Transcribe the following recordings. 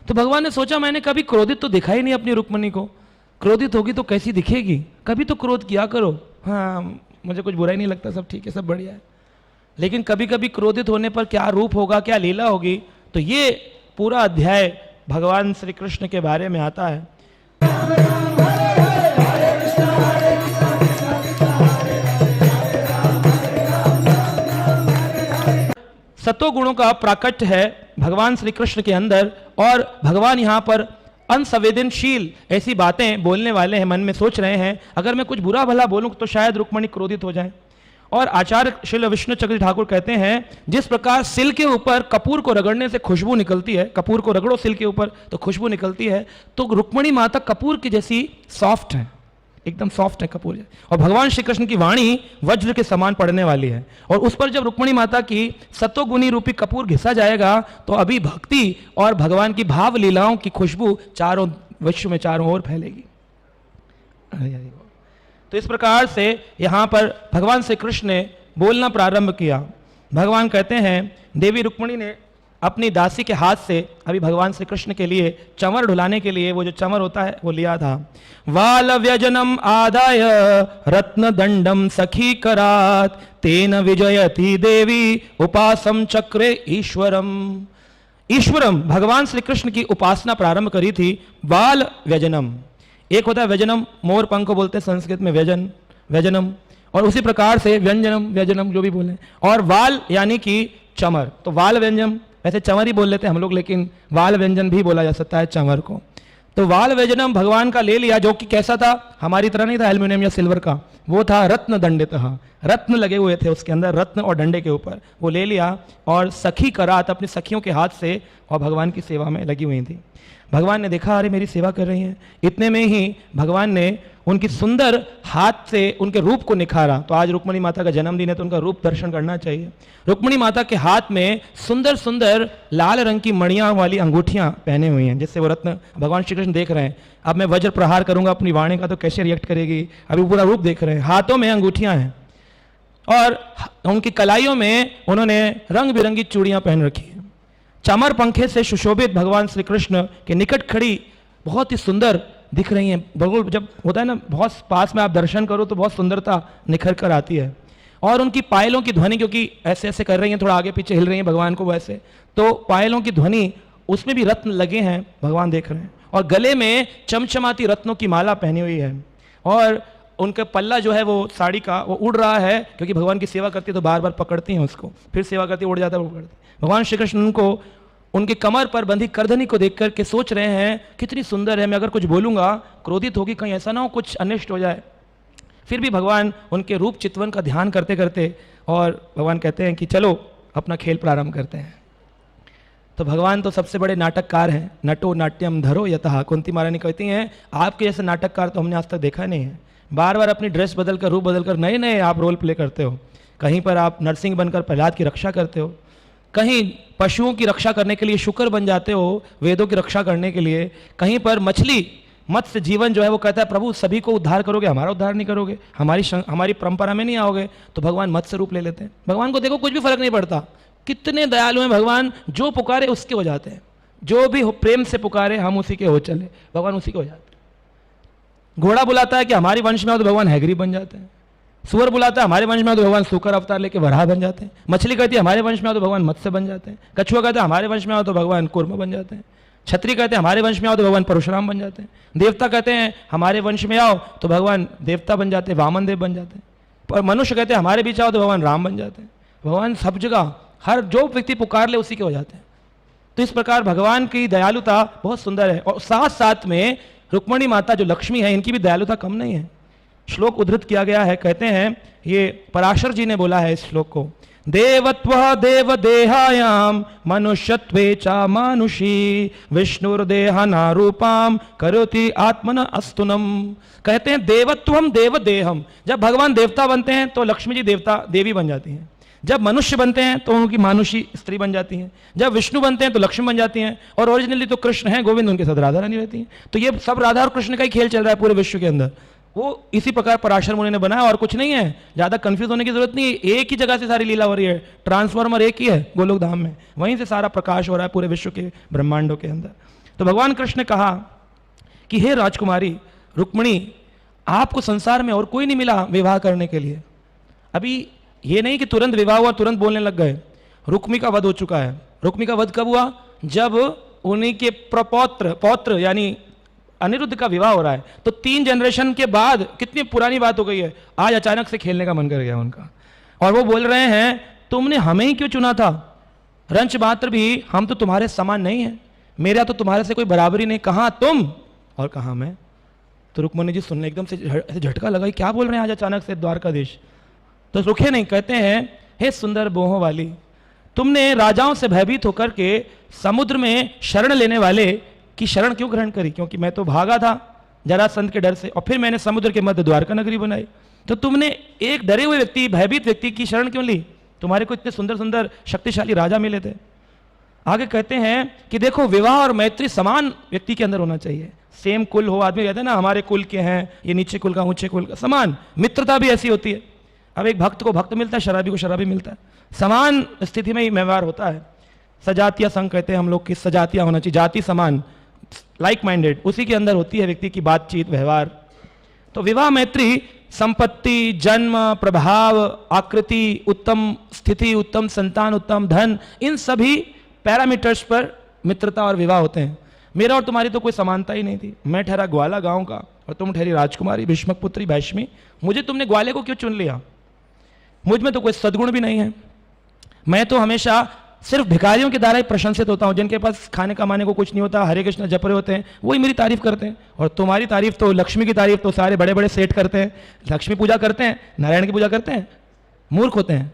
तो भगवान ने सोचा मैंने कभी क्रोधित तो दिखा ही नहीं अपनी रुक्मणी को, क्रोधित होगी तो कैसी दिखेगी, कभी तो क्रोध किया करो। हाँ मुझे कुछ बुरा ही नहीं लगता, सब ठीक है, सब बढ़िया है, लेकिन कभी कभी क्रोधित होने पर क्या रूप होगा, क्या लीला होगी। तो ये पूरा अध्याय भगवान श्री कृष्ण के बारे में आता है। सतो गुणों का प्राकट्य है भगवान श्री कृष्ण के अंदर, और भगवान यहाँ पर अनसंवेदनशील ऐसी बातें बोलने वाले हैं, मन में सोच रहे हैं अगर मैं कुछ बुरा भला बोलूं तो शायद रुक्मणी क्रोधित हो जाए। और आचार्य श्री विष्णु चक्र ठाकुर कहते हैं जिस प्रकार सिल के ऊपर कपूर को रगड़ने से खुशबू निकलती है, कपूर को रगड़ो सिल के ऊपर तो खुशबू निकलती है, तो रुक्मणी माता कपूर की जैसी सॉफ्ट है, एकदम सॉफ्ट है कपूर। और भगवान श्री कृष्ण की वाणी वज्र के समान पड़ने वाली है, और उस पर जब रुक्मणी माता की सतोगुणी रूपी कपूर घिसा जाएगा तो अभी भक्ति और भगवान की भाव लीलाओं की खुशबू चारों विश्व में चारों ओर फैलेगी। तो इस प्रकार से यहां पर भगवान श्री कृष्ण ने बोलना प्रारंभ किया। भगवान कहते हैं देवी रुक्मणी ने अपनी दासी के हाथ से अभी भगवान श्री कृष्ण के लिए चंवर ढुलाने के लिए वो जो चंवर होता है वो लिया था। वाल व्यजनम आदाय रत्न दंडम सखी करात तेन विजयती देवी उपासम चक्रे ईश्वरम। ईश्वरम भगवान श्री कृष्ण की उपासना प्रारंभ करी थी। वाल व्यजनम, एक होता है व्यजनम, मोर पंख को बोलते हैं संस्कृत में व्यजन, व्यजनम, और उसी प्रकार से व्यंजनम व्यजनम जो भी बोले, और वाल यानी कि चमर, तो वाल व्यंजन वैसे चंवर ही बोल लेते हैं हम लोग, लेकिन वाल व्यंजन भी बोला जा सकता है चंवर को। तो वाल व्यंजनम भगवान का ले लिया, जो कि कैसा था, हमारी तरह नहीं था एल्यूमिनियम या सिल्वर का, वो था रत्न दंडित, रत्न लगे हुए थे उसके अंदर, रत्न और डंडे के ऊपर, वो ले लिया और सखी करात अपनी सखियों के हाथ से और भगवान की सेवा में लगी हुई थी। भगवान ने देखा अरे मेरी सेवा कर रही हैं, इतने में ही भगवान ने उनकी सुंदर हाथ से उनके रूप को निखारा। तो आज रुक्मणी माता का जन्मदिन है तो उनका रूप दर्शन करना चाहिए। रुक्मणी माता के हाथ में सुंदर सुंदर लाल रंग की मणियां वाली अंगूठियां पहने हुई हैं, जिससे वो रत्न भगवान श्री कृष्ण देख रहे हैं। अब मैं वज्र प्रहार करूंगा अपनी वाणी का तो कैसे रिएक्ट करेगी, अभी पूरा रूप देख रहे हैं। हाथों में अंगूठियां हैं और उनकी कलाइयों में उन्होंने रंग बिरंगी चूड़ियां पहन रखी हैं। चामर पंखे से सुशोभित भगवान श्री कृष्ण के निकट खड़ी बहुत ही सुंदर दिख रही हैं। बिल्कुल जब होता है ना बहुत पास में आप दर्शन करो तो बहुत सुंदरता निखर कर आती है। और उनकी पायलों की ध्वनि, क्योंकि ऐसे ऐसे कर रही हैं, थोड़ा आगे पीछे हिल रही हैं भगवान को वैसे, तो पायलों की ध्वनि उसमें भी रत्न लगे हैं, भगवान देख रहे हैं। और गले में चमचमाती रत्नों की माला पहनी हुई है, और उनका पल्ला जो है वो साड़ी का वो उड़ रहा है, क्योंकि भगवान की सेवा करती है तो बार बार पकड़ती हैं उसको, फिर सेवा करती उड़ जाता है वो पकड़ती। भगवान श्री कृष्ण उनको उनके कमर पर बंधी करधनी को देख करके सोच रहे हैं कितनी सुंदर है, मैं अगर कुछ बोलूंगा क्रोधित होगी, कहीं ऐसा ना हो कुछ अनिष्ट हो जाए। फिर भी भगवान उनके रूप चितवन का ध्यान करते करते, और भगवान कहते हैं कि चलो अपना खेल प्रारंभ करते हैं। तो भगवान तो सबसे बड़े नाटककार हैं, नटो नाट्यम धरो यतः, कुंती महारानी कहती हैं आपके जैसे नाटककार तो हमने आज तक देखा नहीं है। बार बार अपनी ड्रेस बदलकर रूप बदलकर नए नए आप रोल प्ले करते हो। कहीं पर आप नरसिंह बनकर प्रहलाद की रक्षा करते हो, कहीं पशुओं की रक्षा करने के लिए शुक्र बन जाते हो, वेदों की रक्षा करने के लिए, कहीं पर मछली मत्स्य जीवन जो है वो कहता है प्रभु सभी को उद्धार करोगे, हमारा उद्धार नहीं करोगे, हमारी परंपरा में नहीं आओगे, तो भगवान मत्स्य रूप ले लेते हैं। भगवान को देखो कुछ भी फर्क नहीं पड़ता, कितने दयालु हैं भगवान, जो पुकारे उसके हो जाते हैं, जो भी प्रेम से पुकारे हम उसी के हो चले, भगवान उसी के हो जाते हैं। घोड़ा बुलाता है कि हमारे वंश में आओ तो भगवान हैग्री बन जाते हैं। सूअर बुलाता है हमारे वंश में आओ तो भगवान सूकर अवतार लेके वराह बन जाते हैं। मछली कहती है हमारे वंश में आओ तो भगवान मत्स्य बन जाते हैं। कछुआ कहते हैं हमारे वंश में आओ तो भगवान कूर्म बन जाते हैं। छत्री कहते हैं हमारे वंश में आओ तो भगवान परशुराम बन जाते हैं। देवता कहते हैं हमारे वंश में आओ तो भगवान देवता बन जाते हैं, वामन देव बन जाते हैं। और मनुष्य कहते हैं हमारे बीच आओ तो भगवान राम बन जाते हैं। भगवान सब जगह हर जो व्यक्ति पुकार ले उसी के हो जाते हैं। तो इस प्रकार भगवान की दयालुता बहुत सुंदर है। और साथ साथ में रुक्मणी माता जो लक्ष्मी है इनकी भी दयालुता कम नहीं है। श्लोक उद्धृत किया गया है, कहते हैं ये पराशर जी ने बोला है इस श्लोक को, देवत्व देव देहायाम मनुष्यत्वे चा मानुषी विष्णुर्देहना रूपाम करोति आत्मन अस्तुनम। कहते हैं देवत्वम देव देहम, जब भगवान देवता बनते हैं तो लक्ष्मी जी देवी बन जाती हैं, जब मनुष्य बनते हैं तो उनकी मानुषी स्त्री बन जाती हैं, जब विष्णु बनते हैं तो लक्ष्मी बन जाती हैं, और ओरिजिनली तो कृष्ण है गोविंद, उनके साथ राधा रानी रहती हैं। तो ये सब राधा और कृष्ण का ही खेल चल रहा है पूरे विश्व के अंदर। वो इसी प्रकार पराशर मुनि ने बनाया और कुछ नहीं है, ज्यादा कंफ्यूज होने की जरूरत नहीं है। एक ही जगह से सारी लीला हो रही है, ट्रांसफॉर्मर एक ही है गोलोक धाम में, वहीं से सारा प्रकाश हो रहा है पूरे विश्व के ब्रह्मांडों के अंदर। तो भगवान कृष्ण ने कहा कि हे राजकुमारी रुक्मिणी, आपको संसार में और कोई नहीं मिला विवाह करने के लिए। अभी ये नहीं कि तुरंत विवाह हुआ तुरंत बोलने लग गए। रुक्मी का वध हो चुका है। रुक्मी का वध कब हुआ? जब उन्हीं के पौत्र यानी अनिरुद्ध का विवाह हो रहा है। तो 3 जनरेशन के बाद, कितनी पुरानी बात हो गई है, आज अचानक से खेलने का मन कर गया उनका। और वो बोल रहे हैं तुमने हमें ही क्यों चुना था? रंच मात्र भी हम तो तुम्हारे समान नहीं है, मेरा तो तुम्हारे से कोई बराबरी नहीं, कहाँ तुम और कहाँ मैं। तो रुक्मिणी जी सुनने एकदम से झटका लगा, क्या बोल रहे हैं आज अचानक से द्वारकाधीश। तो रुके नहीं, कहते हैं हे सुंदर बोहों वाली, तुमने राजाओं से भयभीत होकर के समुद्र में शरण लेने वाले की शरण क्यों ग्रहण करी? क्योंकि मैं तो भागा था जरासंध के डर से, और फिर मैंने समुद्र के मध्य द्वारका नगरी बनाई। तो तुमने एक डरे हुए व्यक्ति, भयभीत व्यक्ति की शरण क्यों ली? तुम्हारे को इतने सुंदर सुंदर शक्तिशाली राजा मिले थे। आगे कहते हैं कि देखो, विवाह और मैत्री समान व्यक्ति के अंदर होना चाहिए। सेम कुल हो, आदमी कहते हैं ना हमारे कुल के हैं, ये नीचे कुल का ऊंचे कुल का, समान। मित्रता भी ऐसी होती है। अब एक भक्त को भक्त मिलता है, शराबी को शराबी मिलता है, समान स्थिति में ही व्यवहार होता है। सजातीय संघ कहते हैं हम लोग की, सजातीय होना चाहिए, जाति समान, लाइक माइंडेड, उसी के अंदर होती है व्यक्ति की बातचीत व्यवहार। तो विवाह मैत्री संपत्ति, जन्म, प्रभाव, आकृति, उत्तम स्थिति, उत्तम संतान, उत्तम धन, इन सभी पैरामीटर्स पर मित्रता और विवाह होते हैं। मेरा और तुम्हारी तो कोई समानता ही नहीं थी। मैं ठहरा ग्वाला गांव का और तुम ठहरी राजकुमारी भीष्मक पुत्री भैष्मी। मुझे तुमने ग्वाले को क्यों चुन लिया? मुझ में तो कोई सद्गुण भी नहीं है। मैं तो हमेशा सिर्फ भिखारियों के द्वारा ही प्रशंसित होता हूं, जिनके पास खाने कमाने को कुछ नहीं होता, हरे कृष्ण जप रहे होते हैं, वही मेरी तारीफ करते हैं। और तुम्हारी तारीफ तो, लक्ष्मी की तारीफ तो सारे बड़े बड़े सेठ करते हैं। लक्ष्मी पूजा करते हैं, नारायण की पूजा करते हैं, मूर्ख होते हैं।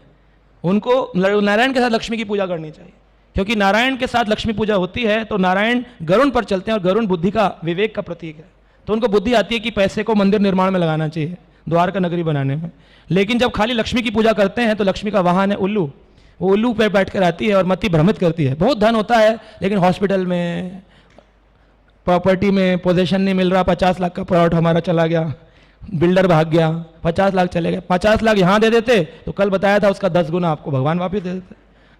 उनको नारायण के साथ लक्ष्मी की पूजा करनी चाहिए, क्योंकि नारायण के साथ लक्ष्मी पूजा होती है तो नारायण गरुण पर चलते हैं, और गरुण बुद्धि का, विवेक का प्रतीक है। तो उनको बुद्धि आती है कि पैसे को मंदिर निर्माण में लगाना चाहिए, द्वारका नगरी बनाने में। लेकिन जब खाली लक्ष्मी की पूजा करते हैं तो लक्ष्मी का वाहन है उल्लू। वो उल्लू पर बैठ कर आती है और मति भ्रमित करती है। बहुत धन होता है लेकिन हॉस्पिटल में, प्रॉपर्टी में पोजीशन नहीं मिल रहा, 50 लाख का प्लॉट हमारा चला गया, बिल्डर भाग गया, 50 लाख चले गए। 50 लाख यहाँ दे देते तो कल बताया था उसका 10 गुना आपको भगवान वापिस दे देते,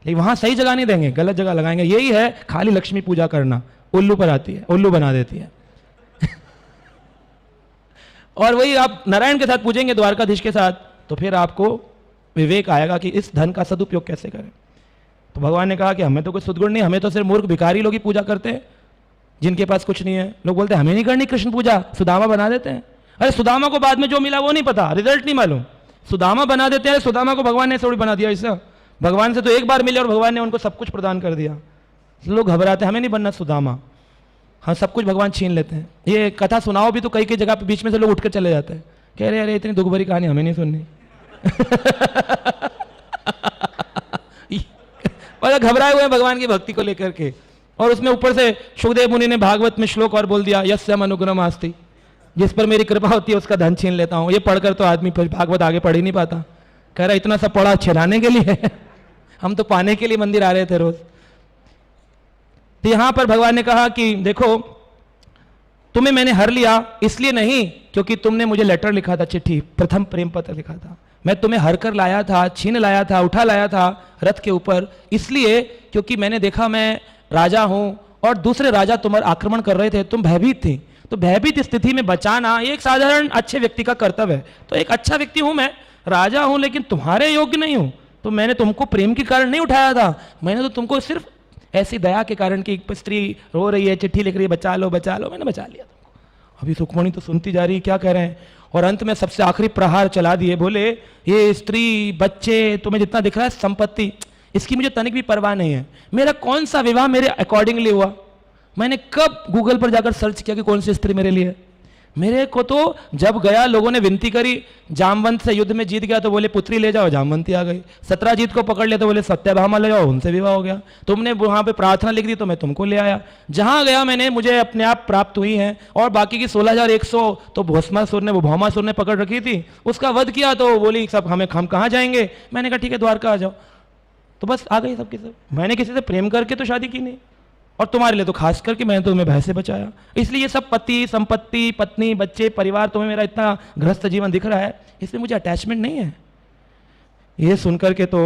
लेकिन वहाँ सही जगह नहीं देंगे, गलत जगह लगाएंगे। यही है खाली लक्ष्मी पूजा करना, उल्लू पर आती है, उल्लू बना देती है। और वही आप नारायण के साथ पूजेंगे, द्वारकाधीश के साथ, तो फिर आपको विवेक आएगा कि इस धन का सदुपयोग कैसे करें। तो भगवान ने कहा कि हमें तो कोई सद्गुण नहीं, हमें तो सिर्फ मूर्ख भिखारी लोग ही पूजा करते हैं, जिनके पास कुछ नहीं है। लोग बोलते हैं हमें नहीं करनी कृष्ण पूजा, सुदामा बना देते हैं। अरे सुदामा को बाद में जो मिला वो नहीं पता, रिजल्ट नहीं मालूम, सुदामा बना देते हैं। सुदामा को भगवान ने थोड़ी बना दिया ऐसा, भगवान से तो एक बार मिले और भगवान ने उनको सब कुछ प्रदान कर दिया। लोग घबराते हैं, हमें नहीं बनना सुदामा, हाँ सब कुछ भगवान छीन लेते हैं। ये कथा सुनाओ भी तो कई कई जगह पे बीच में से लोग उठ कर चले जाते हैं, कह रहे अरे इतनी दुख भरी कहानी हमें नहीं सुननी। और घबराए हुए हैं भगवान की भक्ति को लेकर के। और उसमें ऊपर से सुखदेव मुनि ने भागवत में श्लोक और बोल दिया, यस्यम अनुग्रहम आस्ति, जिस पर मेरी कृपा होती है उसका धन छीन लेता हूं। ये पढ़कर तो आदमी भागवत आगे पढ़ ही नहीं पाता, कह रहा इतना सब पढ़ा छिनाने के लिए, हम तो पाने के लिए मंदिर आ रहे थे रोज। तो यहां पर भगवान ने कहा कि देखो तुम्हें मैंने हर लिया इसलिए नहीं क्योंकि तुमने मुझे लेटर लिखा था, चिट्ठी, प्रथम प्रेम पत्र लिखा था। मैं तुम्हें हर कर लाया था, छीन लाया था, उठा लाया था रथ के ऊपर, इसलिए क्योंकि मैंने देखा मैं राजा हूं और दूसरे राजा तुम पर आक्रमण कर रहे थे, तुम भयभीत थी। तो भयभीत स्थिति में बचाना ये एक साधारण अच्छे व्यक्ति का कर्तव्य है। तो एक अच्छा व्यक्ति हूं मैं, राजा हूं, लेकिन तुम्हारे योग्य नहीं हूं। तो मैंने तुमको प्रेम के कारण नहीं उठाया था, मैंने तो तुमको सिर्फ ऐसी दया के कारण कि स्त्री रो रही है, चिट्ठी लिख रही है, बचा लो बचा लो, मैंने बचा लिया तुमको। अभी रुक्मिणी तो सुनती जा रही, क्या कह रहे हैं। और अंत में सबसे आखिरी प्रहार चला दिए, बोले ये स्त्री, बच्चे, तुम्हें जितना दिख रहा है संपत्ति, इसकी मुझे तनिक भी परवाह नहीं है। मेरा कौन सा विवाह मेरे अकॉर्डिंगली हुआ, मैंने कब गूगल पर जाकर सर्च किया कि कौन सी स्त्री मेरे लिए है। मेरे को तो जब गया, लोगों ने विनती करी, जामवंत से युद्ध में जीत गया तो बोले पुत्री ले जाओ, जामवंती आ गई। सत्यजीत को पकड़ लिया तो बोले सत्यभामा ले जाओ, उनसे विवाह हो गया। तुमने वहां पे प्रार्थना लिख दी तो मैं तुमको ले आया। जहां गया मैंने, मुझे अपने आप प्राप्त हुई है। और बाकी की 16,100 तो भस्मासुर ने, वो भौमासुर ने पकड़ रखी थी, उसका वध किया। तो बोली सब हम कहाँ जाएंगे। मैंने कहा ठीक है द्वारका आ जाओ। तो बस आ गई सबके सब। मैंने किसी से प्रेम करके तो शादी की नहीं, और तुम्हारे लिए तो खास करके मैंने तुम्हें भय से बचाया। इसलिए ये सब पति, संपत्ति, पत्नी, बच्चे, परिवार, तुम्हें मेरा इतना गृहस्थ जीवन दिख रहा है, इसलिए मुझे अटैचमेंट नहीं है। ये सुनकर के तो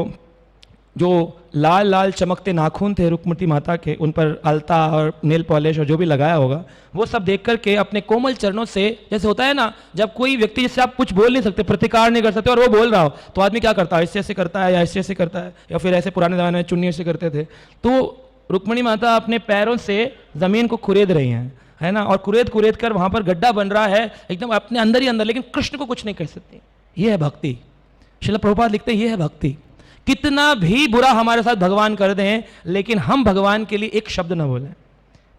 जो लाल लाल चमकते नाखून थे रुक्मणी माता के, उन पर अलता और नेल पॉलिश और जो भी लगाया होगा, वो सब देख करके अपने कोमल चरणों से, जैसे होता है ना जब कोई व्यक्ति जिससे आप कुछ बोल नहीं सकते, प्रतिकार नहीं कर सकते, और वो बोल रहा हो तो आदमी क्या करता है, ऐसे ऐसे करता है या ऐसे ऐसे करता है, या फिर ऐसे पुराने ज़माने में चुन्नी ऐसे करते थे। तो रुक्मणी माता अपने पैरों से ज़मीन को खुरेद रही हैं, है ना, और कुरेद कुरेद कर वहाँ पर गड्ढा बन रहा है एकदम अपने अंदर ही अंदर, लेकिन कृष्ण को कुछ नहीं कर सकती। ये है भक्ति। श्रील प्रभुपाद लिखते हैं ये है भक्ति। कितना भी बुरा हमारे साथ भगवान कर दें, लेकिन हम भगवान के लिए एक शब्द न बोलें।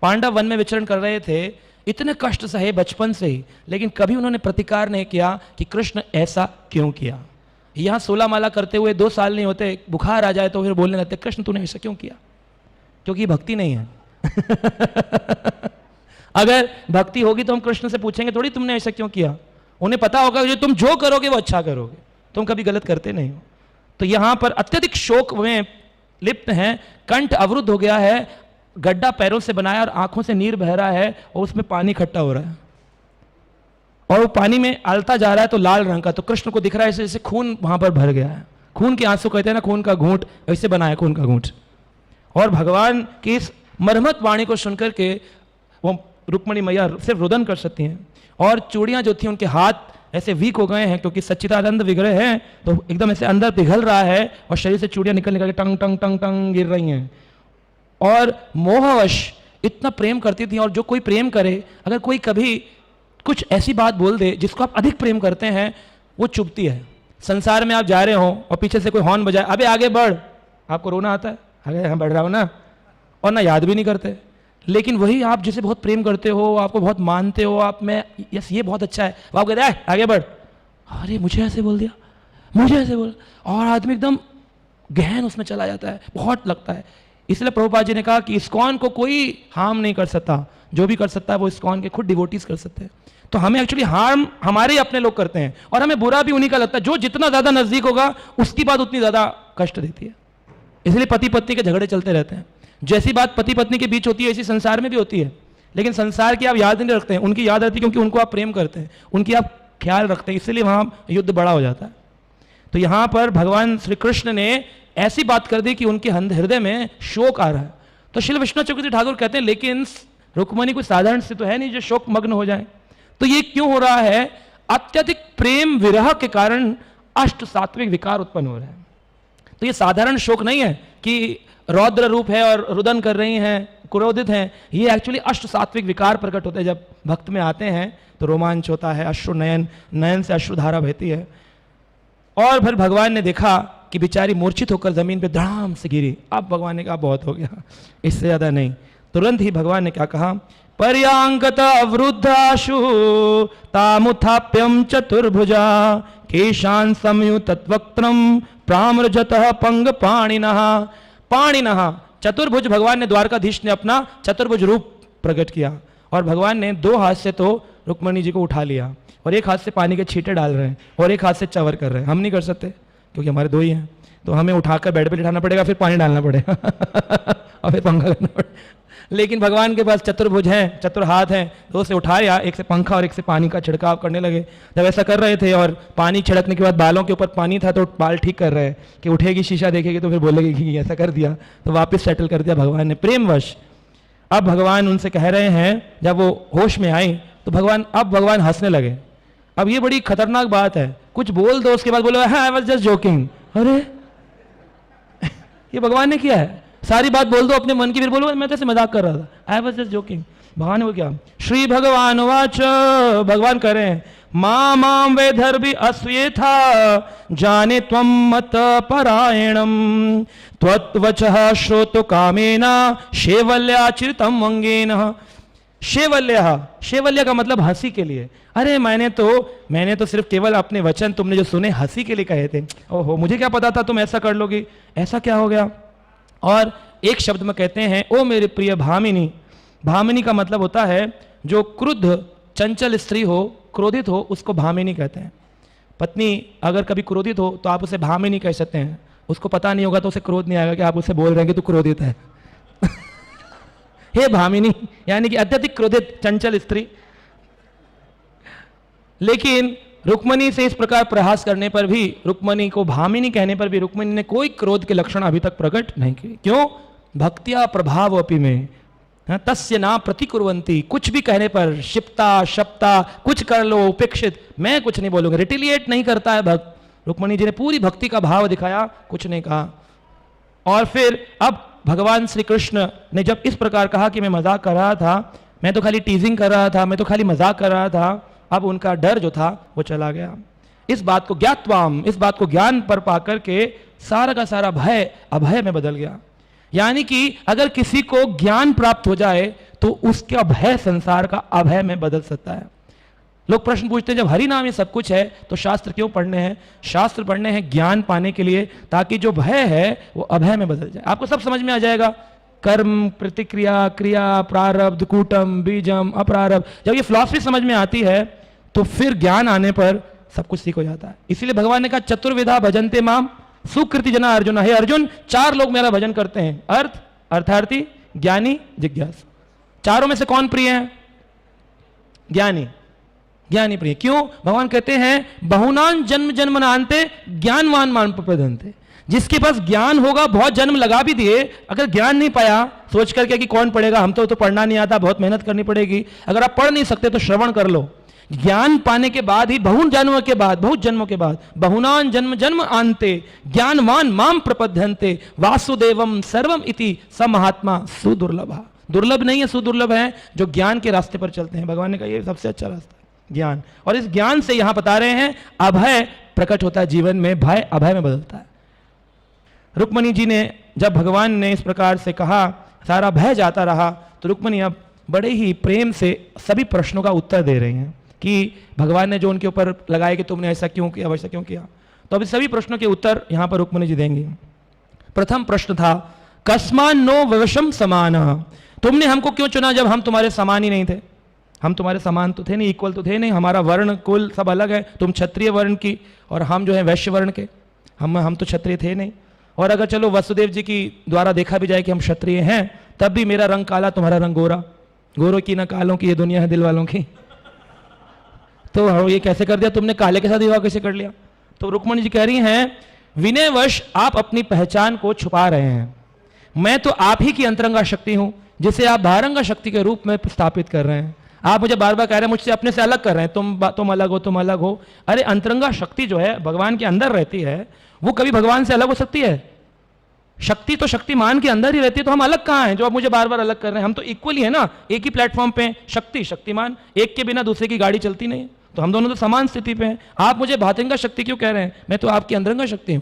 पांडव वन में विचरण कर रहे थे, इतने कष्ट सहे बचपन से ही, लेकिन कभी उन्होंने प्रतिकार नहीं किया कि कृष्ण ऐसा क्यों किया। यहाँ 16 माला करते हुए 2 साल नहीं होते, बुखार आ जाए तो फिर बोलने लगते कृष्ण तूने ऐसा क्यों किया, क्योंकि भक्ति नहीं है। अगर भक्ति होगी तो हम कृष्ण से पूछेंगे थोड़ी तुमने ऐसा क्यों किया। उन्हें पता होगा कि तुम जो करोगे वो अच्छा करोगे, तुम कभी गलत करते नहीं हो। तो यहां पर अत्यधिक शोक में लिप्त हैं, कंठ अवरुद्ध हो गया है, गड्ढा पैरों से बनाया और आंखों से नीर बह रहा है और उसमें पानी इकट्ठा हो रहा है और वो पानी में आलता जा रहा है तो लाल रंग का। तो कृष्ण को दिख रहा है जैसे खून वहां पर भर गया है। खून के आंसू कहते हैं ना, खून का घूंट, वैसे बनाया खून का घूंट। और भगवान की इस मरमत वाणी को सुनकर के वो रुक्मणी मैया सिर्फ रुदन कर सकती हैं। और चूड़ियां जो थी उनके हाथ ऐसे वीक हो गए हैं क्योंकि सच्चिदानंद विग्रह है, तो एकदम ऐसे अंदर पिघल रहा है और शरीर से चूड़ियां निकल निकल के टंग टंग टंग टंग गिर रही हैं। और मोहवश इतना प्रेम करती थी, और जो कोई प्रेम करे, अगर कोई कभी कुछ ऐसी बात बोल दे जिसको आप अधिक प्रेम करते हैं, वो चुभती है। संसार में आप जा रहे हो और पीछे से कोई हॉर्न बजाए, अबे आगे बढ़, आपको रोना आता है, आगे यहाँ बढ़ रहा हो ना, और ना याद भी नहीं करते। लेकिन वही आप जिसे बहुत प्रेम करते हो, आपको बहुत मानते हो, आप में यस ये बहुत अच्छा है, वो आप कहते हैं आगे बढ़, अरे मुझे ऐसे बोल दिया, मुझे ऐसे बोल, और आदमी एकदम गहन उसमें चला जाता है, बहुत लगता है। इसलिए प्रभुपाद जी ने कहा कि इस्कॉन को कोई हार्म नहीं कर सकता, जो भी कर सकता है वो इस्कॉन के खुद डिवोटीज कर सकते हैं। तो हमें एक्चुअली हार्म हमारे ही अपने लोग करते हैं, और हमें बुरा भी उन्हीं का लगता है। जो जितना ज्यादा नजदीक होगा उसकी बात उतनी ज्यादा कष्ट देती है। इसलिए पति पत्नी के झगड़े चलते रहते हैं। जैसी बात पति पत्नी के बीच होती है ऐसी संसार में भी होती है, लेकिन संसार की आप याद नहीं रखते हैं, उनकी याद रहती है क्योंकि उनको आप प्रेम करते हैं, उनकी आप ख्याल रखते हैं, इसलिए वहां युद्ध बड़ा हो जाता है। तो यहां पर भगवान श्री कृष्ण ने ऐसी बात कर दी कि उनके हृदय में शोक आ रहा है। तो श्री विष्णु चक्रवर्ती ठाकुर कहते हैं लेकिन रुक्मणी कोई साधारण से तो है नहीं जो शोक मग्न हो जाए। तो ये क्यों हो रहा है? अत्यधिक प्रेम विरह के कारण अष्ट सात्विक विकार उत्पन्न हो रहे हैं। तो ये साधारण शोक नहीं है कि रौद्र रूप है और रुदन कर रही हैं, क्रोधित हैं। ये एक्चुअली अष्ट सात्विक विकार प्रकट होते हैं। जब भक्त में आते हैं तो रोमांच होता है, अश्रु नयन, नयन से अश्रुधारा बहती है। और फिर भगवान ने देखा कि बेचारी मूर्छित होकर जमीन पे धड़ाम से गिरी। अब भगवान ने कहा बहुत हो गया, इससे ज्यादा नहीं। तुरंत ही भगवान ने क्या कहा? पर्यांगत अवरुद्धाशु तामुत्थाप्यम चतुर्भुजा केशान संयुतवक्त्रम प्राम्रजतः पंग पाणिनः। पाणिनः चतुर्भुज, भगवान ने द्वारकाधीश ने अपना चतुर्भुज रूप प्रकट किया और भगवान ने 2 हाथ से तो रुक्मणी जी को उठा लिया और 1 हाथ से पानी के छींटे डाल रहे हैं और 1 हाथ से चवर कर रहे हैं। हम नहीं कर सकते क्योंकि हमारे 2 ही हैं, तो हमें उठाकर बेड पे लिटाना पड़ेगा, फिर पानी डालना पड़ेगा और फिर पंखा करना पड़ेगा। लेकिन भगवान के पास चतुर्भुज हैं, चतुर हाथ हैं, तो उसे उठाया, 1 से पंखा और 1 से पानी का छिड़काव करने लगे। जब ऐसा कर रहे थे और पानी छिड़कने के बाद बालों के ऊपर पानी था तो बाल ठीक कर रहे हैं कि उठेगी, शीशा देखेगी तो फिर बोलेगी कि ऐसा कर दिया, तो वापस सेटल कर दिया भगवान ने प्रेमवश। अब भगवान उनसे कह रहे हैं, जब वो होश में आई तो भगवान हंसने लगे। अब ये बड़ी खतरनाक बात है, कुछ बोल दो उसके बाद बोलो आई वाज जस्ट जोकिंग। अरे ये भगवान ने किया है, सारी बात बोल दो अपने मन की, फिर बोलो मैं तो ऐसे मजाक कर रहा था, आई वाज जस्ट जोकिंग। भगवान को क्या? श्री भगवान वाच, भगवान कह रहे हैं मां मां वेधर भी अस्वेथा जाने त्वम मत परायणम त्वत्वचः श्रोतु कामेना शेवल्याचिरितम अंगेन। शेवल्य का मतलब हंसी के लिए। अरे मैंने तो सिर्फ केवल अपने वचन तुमने जो सुने हंसी के लिए कहे थे। ओहो, मुझे क्या पता था तुम ऐसा कर लोगी, ऐसा क्या हो गया? और एक शब्द में कहते हैं ओ मेरे प्रिय भामिनी। भामिनी का मतलब होता है जो क्रुद्ध चंचल स्त्री हो, क्रोधित हो, उसको भामिनी कहते हैं। पत्नी अगर कभी क्रोधित हो तो आप उसे भामिनी कह सकते हैं। उसको पता नहीं होगा तो उसे क्रोध नहीं आएगा कि आप उसे बोल रहे हैं कि तू क्रोधित है। हे भामिनी, यानी कि अत्यधिक क्रोधित चंचल स्त्री। लेकिन रुक्मणी से इस प्रकार प्रहास करने पर भी, रुक्मणी को भामिनी कहने पर भी रुक्मणी ने कोई क्रोध के लक्षण अभी तक प्रकट नहीं किए। क्यों? भक्तिया प्रभाव अपि में तस्य ना प्रतिकुर्वंती, कुछ भी कहने पर शिप्ता शप्ता कुछ कर लो, उपेक्षित, मैं कुछ नहीं बोलूंगा, रिटिलिएट नहीं करता है भक्त। रुक्मणी जी ने पूरी भक्ति का भाव दिखाया, कुछ नहीं कहा। और फिर अब भगवान श्री कृष्ण ने जब इस प्रकार कहा कि मैं मजाक कर रहा था, मैं तो खाली टीजिंग कर रहा था, मैं तो खाली मजाक कर रहा था, अब उनका डर जो था वो चला गया। इस बात को ज्ञात्वाम, इस बात को ज्ञान पर पाकर के सारा का सारा भय अभय में बदल गया। यानी कि अगर किसी को ज्ञान प्राप्त हो जाए तो उसका भय संसार का अभय में बदल सकता है। लोग प्रश्न पूछते हैं जब हरि नाम ये सब कुछ है तो शास्त्र क्यों पढ़ने हैं? शास्त्र पढ़ने हैं ज्ञान पाने के लिए, ताकि जो भय है वो अभय में बदल जाए। आपको सब समझ में आ जाएगा, कर्म, प्रतिक्रिया, क्रिया, प्रारब्ध, कूटम, बीजम, अप्रारब्ध। जब ये फिलॉसफी समझ में आती है तो फिर ज्ञान आने पर सब कुछ ठीक हो जाता है। इसीलिए भगवान ने कहा चतुर्विधा भजन्ते माम सुकृति जना अर्जुन। हे अर्जुन, 4 लोग मेरा भजन करते हैं, अर्थ, अर्थार्थी, ज्ञानी, जिज्ञासु। चारों में से कौन प्रिय है? ज्ञानी। ज्ञानी प्रिय। क्यों? भगवान कहते हैं बहुनान जन्म जन्मनान्ते ज्ञानवान मान प्रपद्यन्ते। जिसके पास ज्ञान होगा, बहुत जन्म लगा भी दिए, अगर ज्ञान नहीं पाया, सोच करके कि कौन पढ़ेगा, हम तो पढ़ना नहीं आता, बहुत मेहनत करनी पड़ेगी। अगर आप पढ़ नहीं सकते तो श्रवण कर लो। ज्ञान पाने के बाद ही बहुत जन्मों के बाद बहुनान जन्म जन्म आन्ते ज्ञानवान माम प्रपद्यन्ते वासुदेवम सर्वम इति स महात्मा सुदुर्लभा। दुर्लभ नहीं है, सुदुर्लभ है जो ज्ञान के रास्ते पर चलते हैं। भगवान ने कहा ये सबसे अच्छा रास्ता है ज्ञान। और इस ज्ञान से यहां बता रहे हैं अभय प्रकट होता है जीवन में, भय अभय में बदलता है। रुक्मणी जी ने जब भगवान ने इस प्रकार से कहा, सारा भय जाता रहा, तो रुक्मणी अब बड़े ही प्रेम से सभी प्रश्नों का उत्तर दे रही हैं कि भगवान ने जो उनके ऊपर लगाए कि तुमने ऐसा क्यों किया, वैसा क्यों किया। तो अभी सभी प्रश्नों के उत्तर यहां पर रुक्मणी जी देंगी। प्रथम प्रश्न था कस्मान नो विवशम समान, तुमने हमको क्यों चुना जब हम तुम्हारे समान ही नहीं थे? हम तुम्हारे समान तो थे नहीं, इक्वल तो थे नहीं, हमारा वर्ण कुल सब अलग है। तुम क्षत्रिय वर्ण की और हम जो है वैश्य वर्ण के, हम तो क्षत्रिय थे नहीं। और अगर चलो वसुदेव जी की द्वारा देखा भी जाए कि हम क्षत्रिय हैं, तब भी मेरा रंग काला, तुम्हारा रंग गोरा। गोरों की ना कालों की ये दुनिया है दिल वालों की। तो ये कैसे कर दिया तुमने, काले के साथ विवाह कैसे कर लिया? तो रुक्मणी जी कह रही हैं विनयवश आप अपनी पहचान को छुपा रहे हैं। मैं तो आप ही की अंतरंगा शक्ति हूं, जिसे आप बाहरंगा शक्ति के रूप में स्थापित कर रहे हैं। आप मुझे बार बार कह रहे हैं मुझसे अपने से अलग कर रहे हैं, तुम अलग हो, तुम अलग हो। अरे अंतरंगा शक्ति जो है भगवान के अंदर रहती है, वो कभी भगवान से अलग हो सकती है? शक्ति तो शक्तिमान के अंदर ही रहती है, तो हम अलग कहां हैं जो आप मुझे बार बार अलग कर रहे हैं? हम तो इक्वल ही है ना, एक ही प्लेटफॉर्म पे। शक्ति शक्तिमान, एक के बिना दूसरे की गाड़ी चलती नहीं, तो हम दोनों तो समान स्थिति पे हैं। आप मुझे बाहरंगा शक्ति क्यों कह रहे हैं? मैं तो आपकी अंदरंगा शक्ति हूं।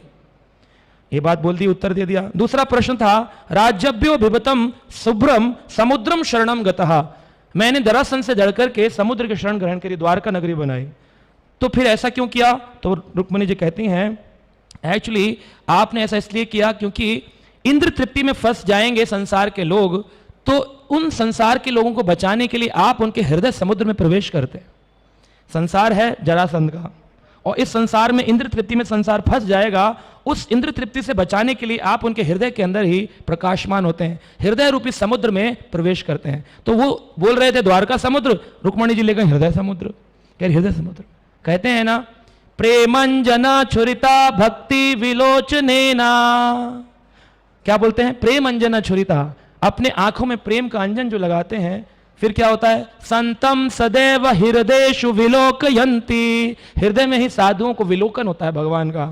ये बात बोल दी, उत्तर दे दिया। दूसरा प्रश्न था राज्यभ्यो बिभतम शुभ्रम समुद्रम शरणम गतः, मैंने दरासन से जड़ करके समुद्र के शरण ग्रहण करी, द्वारका नगरी बनाई, तो फिर ऐसा क्यों किया? तो रुक्मणी जी कहती हैं एक्चुअली आपने ऐसा इसलिए किया क्योंकि इंद्र तृप्ति में फंस जाएंगे संसार के लोग, तो उन संसार के लोगों को बचाने के लिए आप उनके हृदय समुद्र में प्रवेश करते हैं। संसार है जरासंध का, और इस संसार में इंद्र तृप्ति में संसार फंस जाएगा, उस इंद्र तृप्ति से बचाने के लिए आप उनके हृदय के अंदर ही प्रकाशमान होते हैं, हृदय रूपी समुद्र में प्रवेश करते हैं। तो वो बोल रहे थे द्वारका समुद्र, रुक्मणी जी लेकर हृदय समुद्र। क्या हृदय समुद्र कहते हैं ना, प्रेमंजना छुरिता भक्ति विलोचनेना। क्या बोलते हैं? प्रेम अंजना छुरिता, अपने आंखों में प्रेम का अंजन जो लगाते हैं, फिर क्या होता है? संतम सदैव हृदयेषु विलोकयन्ति, हृदय में ही साधुओं को विलोकन होता है भगवान का।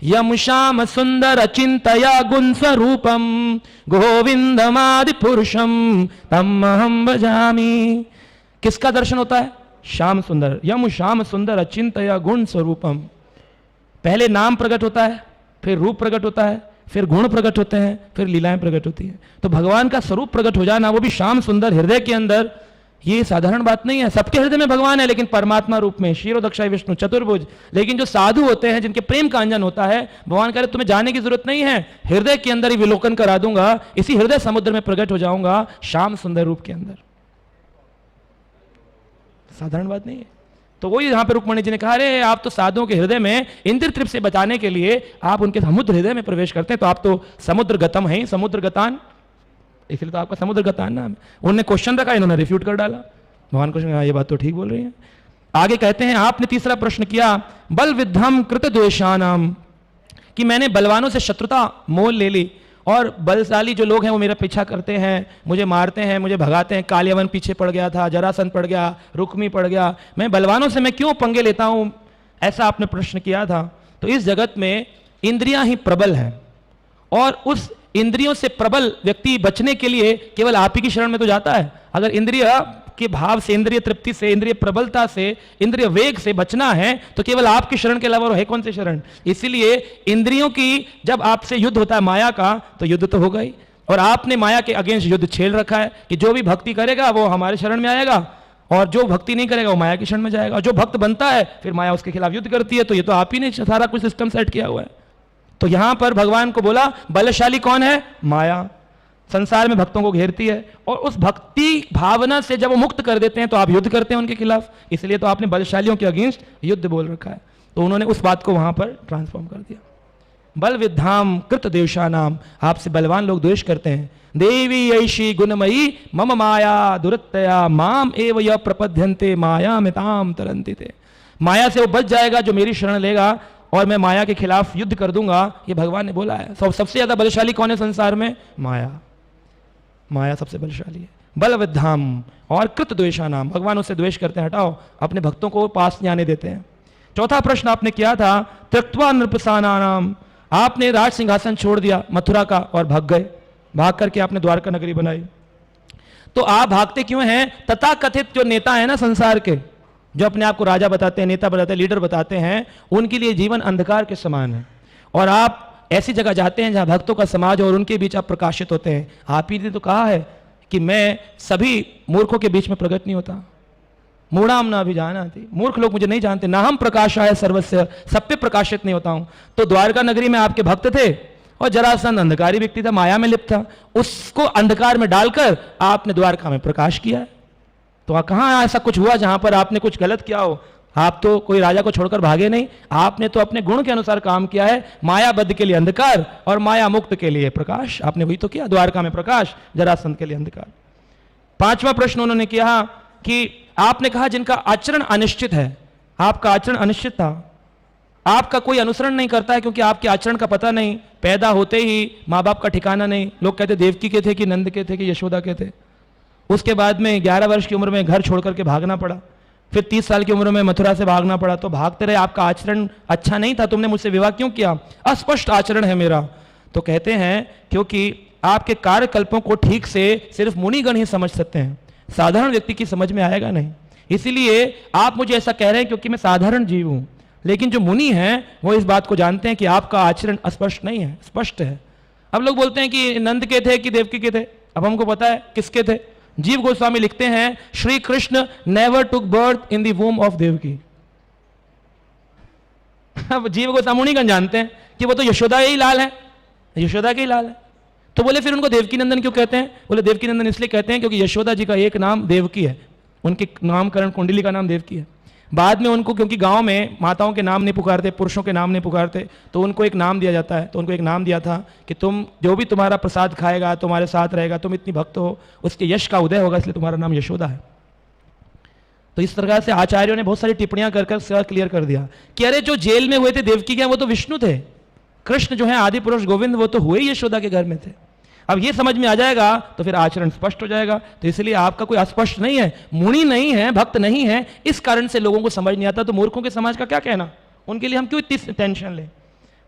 यम श्याम सुंदर चिंतया गुण स्वरूपम गोविंदमादि पुरुषम तम अहम भजामि। किसका दर्शन होता है? श्याम सुंदर, यम श्याम सुंदर अचिंतया गुण स्वरूपम। पहले नाम प्रकट होता है, फिर रूप प्रकट होता है, फिर गुण प्रकट होते हैं, फिर लीलाएं प्रकट होती हैं। तो भगवान का स्वरूप प्रकट हो जाना, वो भी श्याम सुंदर हृदय के अंदर, ये साधारण बात नहीं है। सबके हृदय में भगवान है, लेकिन परमात्मा रूप में, क्षीरोदक्षाय विष्णु चतुर्भुज। लेकिन जो साधु होते हैं, जिनके प्रेम का अंजन होता है, भगवान कह रहे तुम्हें जाने की जरूरत नहीं है, हृदय के अंदर ही विलोकन करा दूंगा, इसी हृदय समुद्र में प्रकट हो जाऊंगा श्याम सुंदर रूप के अंदर। साधारण बात नहीं है। तो वही यहां पर रुक्मणी जी ने कहा अरे आप तो साधुओं के हृदय में इंद्र तृप्त से बचाने के लिए आप उनके समुद्र हृदय में प्रवेश करते हैं, तो आप तो समुद्र गतम है, समुद्र गतान, इसलिए तो आपका समुद्र गतान नाम है। उन्होंने क्वेश्चन रखा, इन्होंने रिफ्यूट कर डाला। भगवान कृष्ण ये बात तो ठीक बोल रही है। आगे कहते हैं, आपने तीसरा प्रश्न किया, बल विद्धम कृत द्वेषानाम, कि मैंने बलवानों से शत्रुता मोल ले ली और बलशाली जो लोग हैं वो मेरा पीछा करते हैं, मुझे मारते हैं, मुझे भगाते हैं। कालियावन पीछे पड़ गया था, जरासंध पड़ गया, रुक्मी पड़ गया, मैं बलवानों से मैं क्यों पंगे लेता हूं, ऐसा आपने प्रश्न किया था। तो इस जगत में इंद्रियां ही प्रबल हैं और उस इंद्रियों से प्रबल व्यक्ति बचने के लिए केवल आप ही की शरण में तो जाता है। अगर इंद्रिय के भाव से, इंद्रिय तृप्ति से, इंद्रिय प्रबलता से, इंद्रिय वेग से बचना है तो केवल आपकी शरण के अलावा है कौन सी शरण। इसीलिए इंद्रियों की जब आपसे युद्ध होता है माया का, तो युद्ध तो होगा ही, और आपने माया के अगेंस्ट युद्ध छेड़ रखा है कि जो भी भक्ति करेगा वो हमारे शरण में आएगा और जो भक्ति नहीं करेगा वो माया की शरण में जाएगा। जो भक्त बनता है फिर माया उसके खिलाफ युद्ध करती है। तो ये तो आप ही ने सारा कुछ सिस्टम सेट किया हुआ है। तो यहां पर भगवान को बोला बलशाली कौन है, माया संसार में भक्तों को घेरती है, और उस भक्ति भावना से जब वो मुक्त कर देते हैं तो आप युद्ध करते हैं उनके खिलाफ। इसलिए तो आपने बलशालियों के अगेंस्ट युद्ध बोल रखा है। तो उन्होंने उस बात को वहां पर ट्रांसफॉर्म कर दिया। बल विद्धाम कृत देवशानाम, आपसे बलवान लोग द्वेष करते हैं। देवी ऐशी गुणमयी मम माया दुरत्तया माम एव य प्रपद्यन्ते माया मिताम तरन्ति ते, माया से वो बच जाएगा जो मेरी शरण लेगा और मैं माया के खिलाफ युद्ध कर दूंगा, ये भगवान ने बोला है। सबसे ज्यादा बलशाली कौन है संसार में, माया। माया सबसे बलशाली है। बल विद्धाम और कृत द्वेषानाम, भगवान उससे द्वेष करते हैं, हटाओ, अपने भक्तों को पास नहीं आने देते हैं। चौथा प्रश्न आपने किया था त्यक्त्वा नृपसानानाम, आपने राज सिंहासन छोड़ दिया मथुरा का और भाग गए, भाग करके आपने द्वारका नगरी बनाई। तो आप भागते क्यों हैं, तथाकथित जो नेता है ना संसार के, जो अपने आप को राजा बताते हैं, नेता बताते हैं, लीडर बताते हैं, उनके लिए जीवन अंधकार के समान है। और आप ऐसी जगह जाते हैं जहां भक्तों का समाज और उनके बीच आप प्रकाशित होते हैं। आप ही ने तो कहा है कि मैं सभी मूर्खों के बीच में प्रकट नहीं होता, मूढ़ाम ना अभिजानाति, मूर्ख लोग मुझे नहीं जानते, ना हम प्रकाशाय सर्वस्य, सब पे प्रकाशित नहीं होता हूं। तो द्वारका नगरी में आपके भक्त थे और जरासंध अंधकारी व्यक्ति था, माया में लिप्त था, उसको अंधकार में डालकर आपने द्वारका में प्रकाश किया है। तो कहां ऐसा कुछ हुआ जहां पर आपने कुछ गलत किया हो। आप तो कोई राजा को छोड़कर भागे नहीं, आपने तो अपने गुण के अनुसार काम किया है। मायाबद्ध के लिए अंधकार और माया मुक्त के लिए प्रकाश, आपने वही तो किया, द्वारका में प्रकाश, जरासंध के लिए अंधकार। पांचवा प्रश्न उन्होंने किया कि आपने कहा जिनका आचरण अनिश्चित है, आपका आचरण अनिश्चित था, आपका कोई अनुसरण नहीं करता है क्योंकि आपके आचरण का पता नहीं, पैदा होते ही माँ बाप का ठिकाना नहीं, लोग कहते देवकी के थे कि नंद के थे कि यशोदा के थे। उसके बाद में 11 वर्ष की उम्र में घर छोड़ करके भागना पड़ा, फिर 30 साल की उम्र में मथुरा से भागना पड़ा। तो भागते रहे, आपका आचरण अच्छा नहीं था, तुमने मुझसे विवाह क्यों किया, अस्पष्ट आचरण है मेरा। तो कहते हैं क्योंकि आपके कार्यकल्पों को ठीक से सिर्फ मुनिगण ही समझ सकते हैं, साधारण व्यक्ति की समझ में आएगा नहीं। इसीलिए आप मुझे ऐसा कह रहे हैं क्योंकि मैं साधारण जीव हूं, लेकिन जो मुनि हैं वो इस बात को जानते हैं कि आपका आचरण अस्पष्ट नहीं है, स्पष्ट है। अब लोग बोलते हैं कि नंद के थे कि देवकी के थे, अब हमको पता है किसके थे। जीव गोस्वामी लिखते हैं Shri Krishna never took birth in the womb of Devaki. अब जीव गोस्वामी मुनिगण जानते हैं कि वो तो यशोदा ही लाल है, यशोदा के ही लाल है। तो बोले फिर उनको देवकी नंदन क्यों कहते हैं, बोले देवकी नंदन इसलिए कहते हैं क्योंकि यशोदा जी का एक नाम देवकी है, उनके नामकरण कुंडली का नाम देवकी है। बाद में उनको, क्योंकि गांव में माताओं के नाम नहीं पुकारते, पुरुषों के नाम नहीं पुकारते, तो उनको एक नाम दिया जाता है। तो उनको एक नाम दिया था कि तुम जो भी तुम्हारा प्रसाद खाएगा, तुम्हारे साथ रहेगा, तुम इतनी भक्त हो, उसके यश का उदय होगा, इसलिए तुम्हारा नाम यशोदा है। तो इस तरह से आचार्यों ने बहुत सारी टिप्पणियां कर क्लियर कर दिया कि अरे जो जेल में हुए थे देवकी के, वो तो विष्णु थे, कृष्ण जो है आदि पुरुष गोविंद, वो तो हुए ही यशोदा के घर में थे। अब ये समझ में आ जाएगा तो फिर आचरण स्पष्ट हो जाएगा। तो इसलिए आपका कोई अस्पष्ट नहीं है, मुनि नहीं है, भक्त नहीं है, इस कारण से लोगों को समझ नहीं आता। तो मूर्खों के समाज का क्या कहना, उनके लिए हम क्यों इतनी टेंशन लें।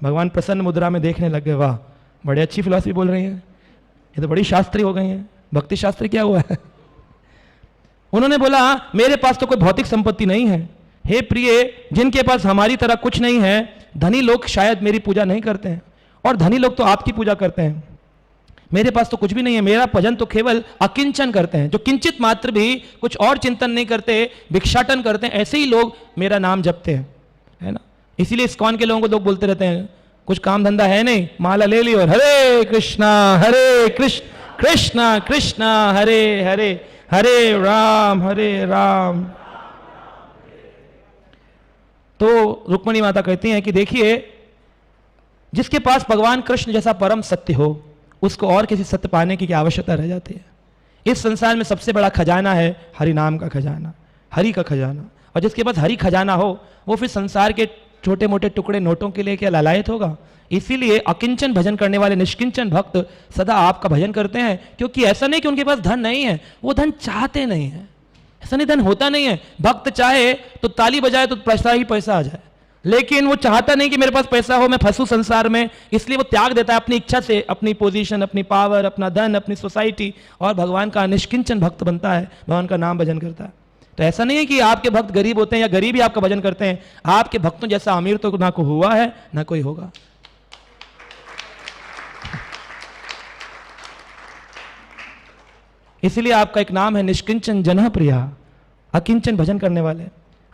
भगवान प्रसन्न मुद्रा में देखने लग गए, वाह बड़े अच्छी फिलॉसफी बोल रही है, ये तो बड़ी शास्त्री हो गई है, भक्ति शास्त्री क्या हुआ है। उन्होंने बोला मेरे पास तो कोई भौतिक संपत्ति नहीं है, हे प्रिय, जिनके पास हमारी तरह कुछ नहीं है, धनी लोग शायद मेरी पूजा नहीं करते हैं, और धनी लोग तो आपकी पूजा करते हैं, मेरे पास तो कुछ भी नहीं है। मेरा भजन तो केवल अकिंचन करते हैं, जो किंचित मात्र भी कुछ और चिंतन नहीं करते, भिक्षाटन करते हैं, ऐसे ही लोग मेरा नाम जपते हैं, है ना। इसीलिए इस्कॉन के लोगों को लोग बोलते रहते हैं कुछ काम धंधा है नहीं, माला ले ली और हरे कृष्णा कृष्णा कृष्णा हरे हरे, हरे राम। तो रुक्मिणी माता कहती हैं कि देखिए, जिसके पास भगवान कृष्ण जैसा परम सत्य हो, उसको और किसी सत्य पाने की क्या आवश्यकता रह जाती है। इस संसार में सबसे बड़ा खजाना है हरि नाम का खजाना, हरि का खजाना। और जिसके पास हरी खजाना हो वो फिर संसार के छोटे मोटे टुकड़े नोटों के लिए क्या लालायत होगा। इसीलिए अकिंचन भजन करने वाले निष्किंचन भक्त सदा आपका भजन करते हैं, क्योंकि ऐसा नहीं कि उनके पास धन नहीं है, वो धन चाहते नहीं है। ऐसा नहीं धन होता नहीं है, भक्त चाहे तो ताली बजाए तो पैसा ही पैसा आ जाए, लेकिन वो चाहता नहीं कि मेरे पास पैसा हो, मैं फंसू संसार में, इसलिए वो त्याग देता है अपनी इच्छा से अपनी पोजीशन, अपनी पावर, अपना धन, अपनी सोसाइटी, और भगवान का निष्किंचन भक्त बनता है, भगवान का नाम भजन करता है। तो ऐसा नहीं है कि आपके भक्त गरीब होते हैं या गरीब ही आपका भजन करते हैं, आपके भक्तों जैसा अमीर तो ना कोई हुआ है ना कोई होगा। इसलिए आपका एक नाम है निष्किंचन जन प्रिया, अकिंचन भजन करने वाले।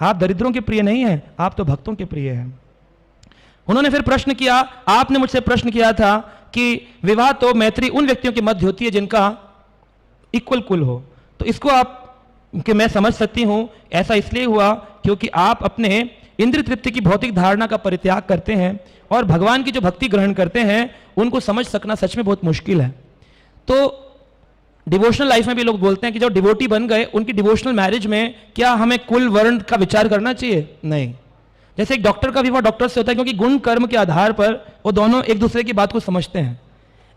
आप दरिद्रों के प्रिय नहीं हैं, आप तो भक्तों के प्रिय हैं। उन्होंने फिर प्रश्न किया, आपने मुझसे प्रश्न किया था कि विवाह तो मैत्री उन व्यक्तियों के मध्य होती है जिनका इक्वल कुल हो, तो इसको आप कि मैं समझ सकती हूं, ऐसा इसलिए हुआ क्योंकि आप अपने इंद्रिय तृप्ति की भौतिक धारणा का परित्याग करते हैं और भगवान की जो भक्ति ग्रहण करते हैं उनको समझ सकना सच में बहुत मुश्किल है। तो डिवोशनल लाइफ में भी लोग बोलते हैं कि जो डिवोटी बन गए उनकी डिवोशनल मैरिज में क्या हमें कुल वर्ण का विचार करना चाहिए? नहीं। जैसे एक डॉक्टर का विवाह डॉक्टर से होता है क्योंकि गुण कर्म के आधार पर वो दोनों एक दूसरे की बात को समझते हैं,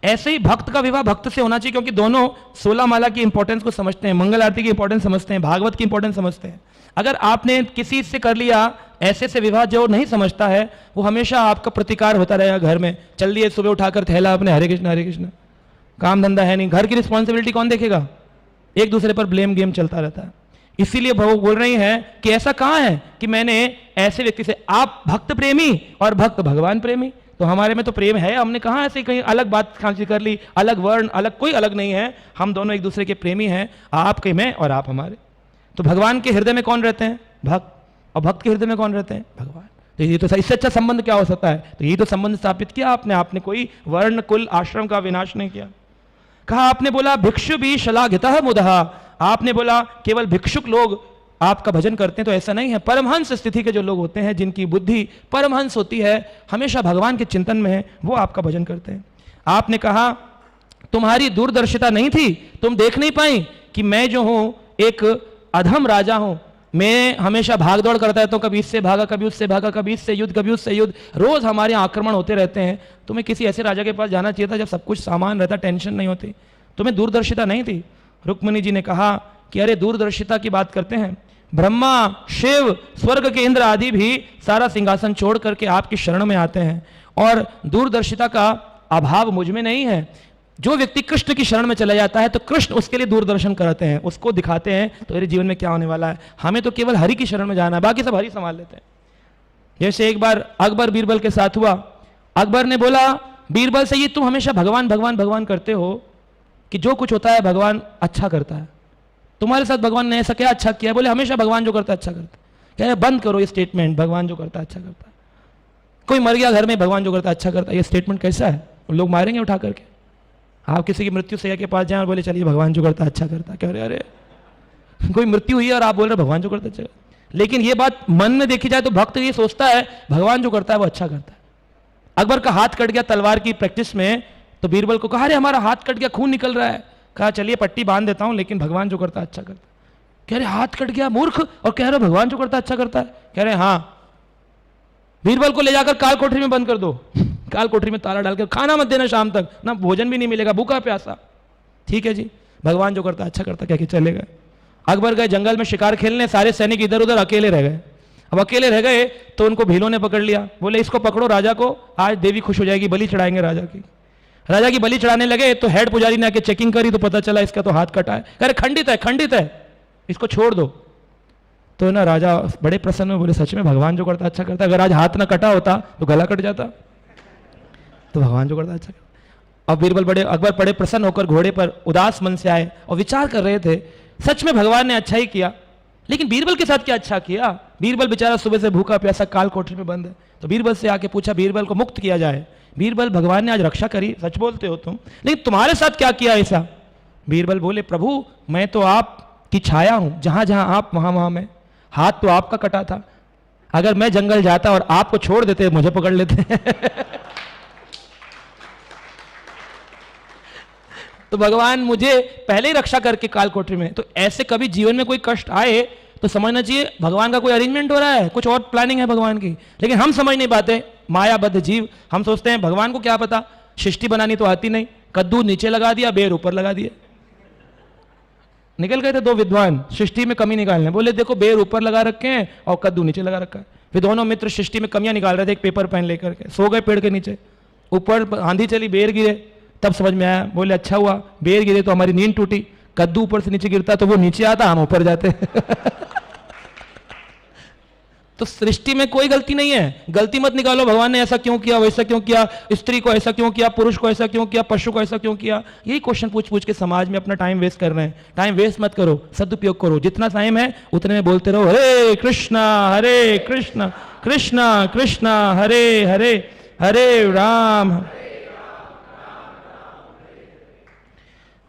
ऐसे ही भक्त का विवाह भक्त से होना चाहिए क्योंकि दोनों 16 माला की इंपॉर्टेंस को समझते हैं, मंगल आरती की इंपॉर्टेंस समझते हैं, भागवत की इंपॉर्टेंस समझते हैं। अगर आपने किसी से कर लिया ऐसे से विवाह जो नहीं समझता है, वो हमेशा आपका प्रतिकार होता रहेगा घर में, चल दिए सुबह उठाकर थैला अपने हरे कृष्ण, काम धंधा है नहीं, घर की रिस्पॉन्सिबिलिटी कौन देखेगा, एक दूसरे पर ब्लेम गेम चलता रहता है। इसीलिए वो बोल रही हैं कि ऐसा कहाँ है कि मैंने ऐसे व्यक्ति से, आप भक्त प्रेमी और भक्त भगवान प्रेमी, तो हमारे में तो प्रेम है, हमने कहाँ ऐसे कहीं अलग बात खांसी कर ली, अलग वर्ण अलग, कोई अलग नहीं है, हम दोनों एक दूसरे के प्रेमी हैं, आप के मैं और आप हमारे। तो भगवान के हृदय में कौन रहते हैं? भक्त। और भक्त के हृदय में कौन रहते हैं? भगवान। तो ये तो इससे अच्छा संबंध क्या हो सकता है? तो ये तो संबंध स्थापित किया आपने कोई वर्ण कुल आश्रम का विनाश नहीं किया। कहा आपने बोला भिक्षु भी शलाघितः मुदहा, आपने बोला केवल भिक्षुक लोग आपका भजन करते हैं, तो ऐसा नहीं है। परमहंस स्थिति के जो लोग होते हैं जिनकी बुद्धि परमहंस होती है, हमेशा भगवान के चिंतन में है, वो आपका भजन करते हैं। आपने कहा तुम्हारी दूरदर्शिता नहीं थी, तुम देख नहीं पाई कि मैं जो हूं एक अधम राजा हूं, मैं हमेशा भाग दौड़ करता है, तो कभी इससे भागा, कभी उससे भागा, कभी इससे युद्ध, कभी उससे युद्ध, रोज हमारे आक्रमण होते रहते हैं। तुम्हें किसी ऐसे राजा के पास जाना चाहिए था जब सब कुछ सामान रहता, टेंशन नहीं होती, तुम्हें दूरदर्शिता नहीं थी। रुक्मिणी जी ने कहा कि अरे दूरदर्शिता की बात करते हैं, ब्रह्मा शिव स्वर्ग के इंद्र आदि भी सारा सिंहासन छोड़ करके आपकी शरण में आते हैं, और दूरदर्शिता का अभाव मुझ में नहीं है। जो व्यक्ति कृष्ण की शरण में चला जाता है तो कृष्ण उसके लिए दूरदर्शन कराते हैं, उसको दिखाते हैं तो मेरे जीवन में क्या होने वाला है। हमें तो केवल हरि की शरण में जाना है, बाकी सब हरि संभाल लेते हैं। जैसे एक बार अकबर बीरबल के साथ हुआ, अकबर ने बोला बीरबल से, ये तुम हमेशा भगवान भगवान भगवान करते हो कि जो कुछ होता है भगवान अच्छा करता है, तुम्हारे साथ भगवान ने ऐसा क्या अच्छा किया? बोले हमेशा भगवान जो करता है अच्छा करता है। कह रहे बंद करो ये स्टेटमेंट, भगवान जो करता है अच्छा करता है। कोई मर गया घर में, भगवान जो करता है अच्छा करता है, ये स्टेटमेंट कैसा है? लोग मारेंगे उठा करके। आप किसी की मृत्यु सैया के पास जाए और बोले चलिए भगवान जो करता है अच्छा करता है, कह रहे अरे कोई मृत्यु हुई है और आप बोल रहे भगवान जो करता है अच्छा। लेकिन ये बात मन में देखी जाए तो भक्त ये सोचता है भगवान जो करता है वो अच्छा करता है। अकबर का हाथ कट गया तलवार की प्रैक्टिस में, तो बीरबल को कहा अरे हमारा हाथ कट गया, खून निकल रहा है। कहा चलिए पट्टी बांध देता हूं, लेकिन भगवान जो करता है अच्छा करता है। कह रहे हाथ कट गया मूर्ख, और कह रहे भगवान जो करता है अच्छा करता है। कह रहे हाँ, बीरबल को ले जाकर काल कोठरी में बंद कर दो, काल कोठरी में ताला डालकर, खाना मत देना शाम तक, ना भोजन भी नहीं मिलेगा, भूखा प्यासा। ठीक है जी, भगवान जो करता है अच्छा करता, क्या कि चले गए। अकबर गए जंगल में शिकार खेलने, सारे सैनिक इधर उधर अकेले रह गए। अब अकेले रह गए तो उनको भीलों ने पकड़ लिया, बोले इसको पकड़ो राजा को, आज देवी खुश हो जाएगी, बलि चढ़ाएंगे राजा की। राजा की बलि चढ़ाने लगे तो हेड पुजारी ने आके चेकिंग करी तो पता चला इसका तो हाथ कटा है। कह रहे खंडित है, खंडित है, इसको छोड़ दो। तो ना राजा बड़े प्रसन्न हुए, बोले सच में भगवान जो करता अच्छा करता, अगर आज हाथ ना कटा होता तो गला कट जाता, तो भगवान जो करता अच्छा करता। अब बीरबल अकबर बड़े प्रसन्न होकर घोड़े पर उदास मन से आए और विचार कर रहे थे सच में भगवान ने अच्छा ही किया, लेकिन बीरबल के साथ क्या अच्छा किया? बीरबल बेचारा सुबह से भूखा प्यासा काल कोठरी में बंद है। तो बीरबल से आके पूछा बीरबल को मुक्त किया जाए। बीरबल भगवान ने आज रक्षा करी, सच बोलते हो तुम, लेकिन तुम्हारे साथ क्या किया ऐसा? बीरबल बोले प्रभु मैं तो आपकी छाया हूं, जहां जहां आप वहां वहां मैं, हाथ तो आपका कटा था, अगर मैं जंगल जाता और आपको छोड़ देते मुझे पकड़ लेते। तो भगवान मुझे पहले ही रक्षा करके काल कोठरी में, तो ऐसे कभी जीवन में कोई कष्ट आए तो समझना चाहिए भगवान का कोई अरेंजमेंट हो रहा है, कुछ और प्लानिंग है भगवान की। लेकिन हम समझ नहीं पाते, मायाबद्ध जीव। हम सोचते हैं भगवान को क्या पता, सृष्टि बनानी तो आती नहीं, कद्दू नीचे लगा दिया, बेर ऊपर लगा दिया। निकल गए थे दो विद्वान सृष्टि में कमी निकालने, बोले देखो बेर ऊपर लगा रखे हैं और कद्दू नीचे लगा रखा है। फिर दोनों मित्र सृष्टि में कमियां निकाल रहे थे, एक पेपर पेन लेकर के सो गए पेड़ के नीचे। ऊपर आंधी चली, बेर गिरे, तब समझ में आया, बोले अच्छा हुआ बेर गिरे तो हमारी नींद टूटी, कद्दू ऊपर से नीचे गिरता तो वो नीचे आता, हम ऊपर जाते। तो सृष्टि में कोई गलती नहीं है, गलती मत निकालो भगवान ने ऐसा क्यों किया, वैसा क्यों किया, स्त्री को ऐसा क्यों किया, पुरुष को ऐसा क्यों किया, पशु को ऐसा क्यों किया। यही क्वेश्चन पूछ पूछ के समाज में अपना टाइम वेस्ट कर रहे हैं। टाइम वेस्ट मत करो, सदुपयोग करो। जितना टाइम है उतने में बोलते रहो हरे कृष्णा कृष्णा कृष्णा हरे हरे, हरे राम।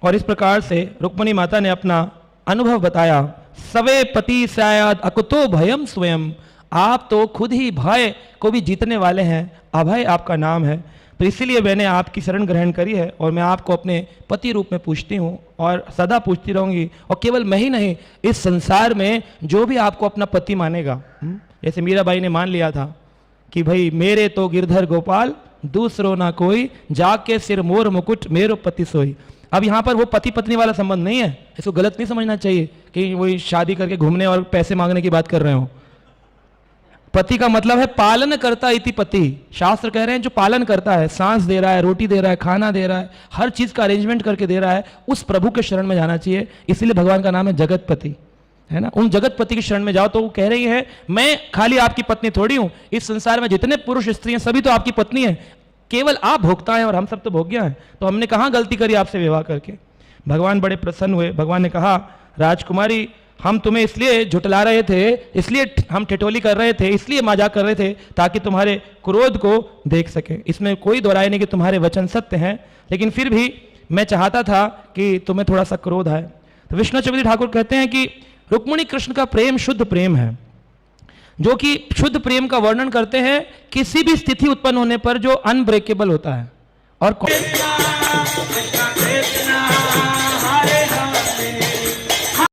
और इस प्रकार से रुक्मिणी माता ने अपना अनुभव बताया। सवे पति शायद अकुतो भयम स्वयं, आप तो खुद ही भय को भी जीतने वाले हैं, अभय आपका नाम है। तो इसीलिए मैंने आपकी शरण ग्रहण करी है और मैं आपको अपने पति रूप में पूछती हूँ और सदा पूछती रहूंगी। और केवल मैं ही नहीं, इस संसार में जो भी आपको अपना पति मानेगा, जैसे मीराबाई ने मान लिया था कि भाई मेरे तो गिरधर गोपाल दूसरों ना कोई, जाके सिर मोर मुकुट मेरो पति सोई। अब यहाँ पर वो पति पत्नी वाला संबंध नहीं है, इसको गलत नहीं समझना चाहिए कि वही शादी करके घूमने और पैसे मांगने की बात कर रहे हो। पति का मतलब है पालन करता इति पति। शास्त्र कह रहे हैं जो पालन करता है, सांस दे रहा है, रोटी दे रहा है, खाना दे रहा है, हर चीज का अरेंजमेंट करके दे रहा है, उस प्रभु के शरण में जाना चाहिए। इसीलिए भगवान का नाम है जगतपति, है ना। उन जगतपति की शरण में जाओ। तो वो कह रही है मैं खाली आपकी पत्नी थोड़ी हूं, इस संसार में जितने पुरुष स्त्री हैं सभी तो आपकी पत्नी है, केवल आप भोगता है और हम सब तो भोग्य हैं। तो हमने कहाँ गलती करी आपसे विवाह करके। भगवान बड़े प्रसन्न हुए। भगवान ने कहा राजकुमारी हम तुम्हें इसलिए झुटला रहे थे, इसलिए हम ठिठोली कर रहे थे, इसलिए मजाक कर रहे थे ताकि तुम्हारे क्रोध को देख सके। इसमें कोई दो राय नहीं कि तुम्हारे वचन सत्य हैं, लेकिन फिर भी मैं चाहता था कि तुम्हें थोड़ा सा क्रोध आए। तो विष्णु चौधरी ठाकुर कहते हैं कि रुक्मिणी कृष्ण का प्रेम शुद्ध प्रेम है, जो कि शुद्ध प्रेम का वर्णन करते हैं किसी भी स्थिति उत्पन्न होने पर जो अनब्रेकेबल होता है। और